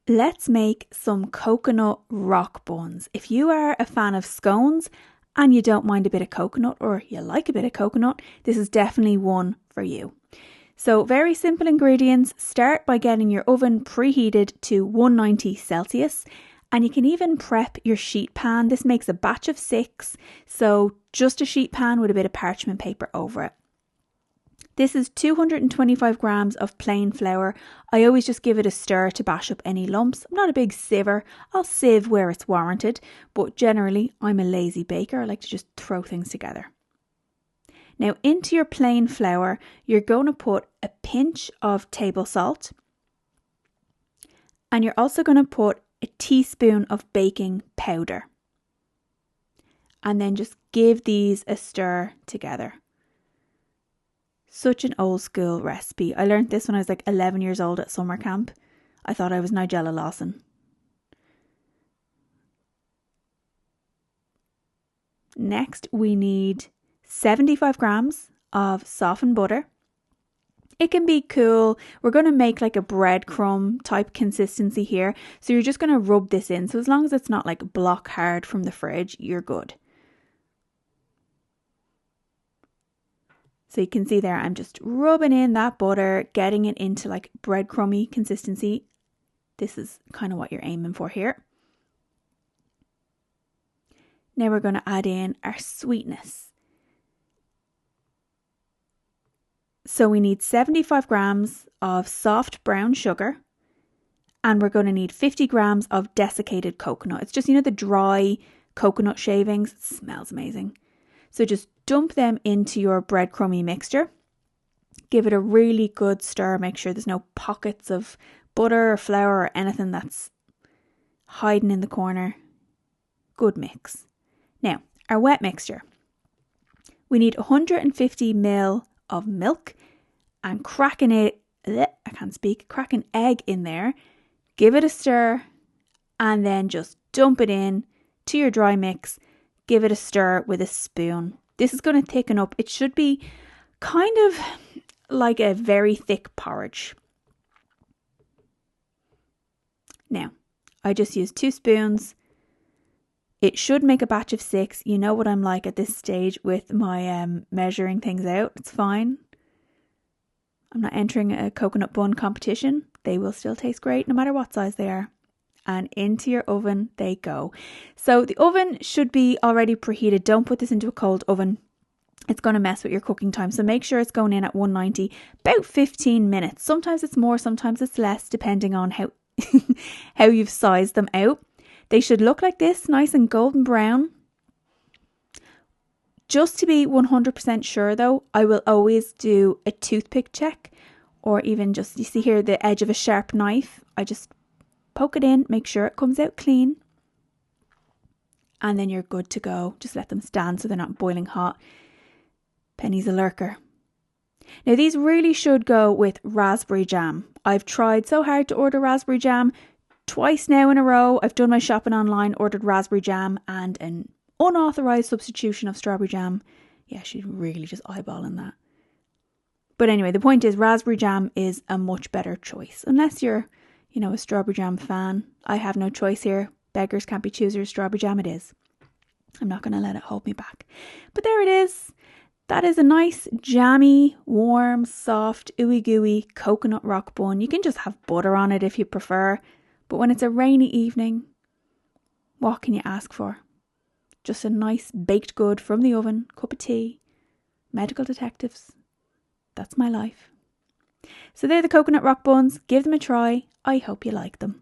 Let's make some coconut rock buns. If you are a fan of scones and you don't mind a bit of coconut, or you like a bit of coconut, this is definitely one for you. So very simple ingredients. Start by getting your oven preheated to 190 Celsius, and you can even prep your sheet pan. This makes a batch of 6, so just a sheet pan with a bit of parchment paper over it. This is 225 grams of plain flour. I always just give it a stir to bash up any lumps. I'm not a big siever. I'll sieve where it's warranted, but generally I'm a lazy baker. I like to just throw things together. Now into your plain flour, you're going to put a pinch of table salt, and you're also going to put a teaspoon of baking powder, and then just give these a stir together. Such an old school recipe. I learned this when I was like 11 years old at summer camp. I thought I was Nigella Lawson. Next, we need 75 grams of softened butter. It can be cool. We're going to make like a breadcrumb type consistency here. So you're just going to rub this in. So as long as it's not like block hard from the fridge, you're good. So you can see there, I'm just rubbing in that butter, getting it into like breadcrumby consistency. This is kind of what you're aiming for here. Now we're going to add in our sweetness. So we need 75 grams of soft brown sugar, and we're going to need 50 grams of desiccated coconut. It's just, the dry coconut shavings. It smells amazing. So just dump them into your breadcrumby mixture. Give it a really good stir. Make sure there's no pockets of butter or flour or anything that's hiding in the corner. Good mix. Now, our wet mixture. We need 150 ml of milk, and crack an egg in there. Give it a stir, and then just dump it in to your dry mix. Give it a stir with a spoon. This is going to thicken up. It should be kind of like a very thick porridge. Now, I just used 2 spoons. It should make a batch of 6. You know what I'm like at this stage with my measuring things out. It's fine. I'm not entering a coconut bun competition. They will still taste great no matter what size they are. And into your oven they go. So the oven should be already preheated. Don't put this into a cold oven. It's going to mess with your cooking time. So make sure it's going in at 190, about 15 minutes. Sometimes it's more, sometimes it's less, depending on how how you've sized them out. They should look like this, nice and golden brown. Just to be 100% sure though, I will always do a toothpick check, or even just, you see here the edge of a sharp knife. I just poke it in, make sure it comes out clean, and then you're good to go. Just let them stand so they're not boiling hot. Penny's a lurker. Now these really should go with raspberry jam. I've tried so hard to order raspberry jam twice now in a row. I've done my shopping online, ordered raspberry jam and an unauthorized substitution of strawberry jam. Yeah, she's really just eyeballing that. But anyway, the point is raspberry jam is a much better choice. Unless you're, a strawberry jam fan. I have no choice here. Beggars can't be choosers. Strawberry jam it is. I'm not going to let it hold me back. But there it is. That is a nice, jammy, warm, soft, ooey gooey coconut rock bun. You can just have butter on it if you prefer. But when it's a rainy evening, what can you ask for? Just a nice baked good from the oven, cup of tea, medical detectives. That's my life. So they're the coconut rock buns. Give them a try. I hope you like them.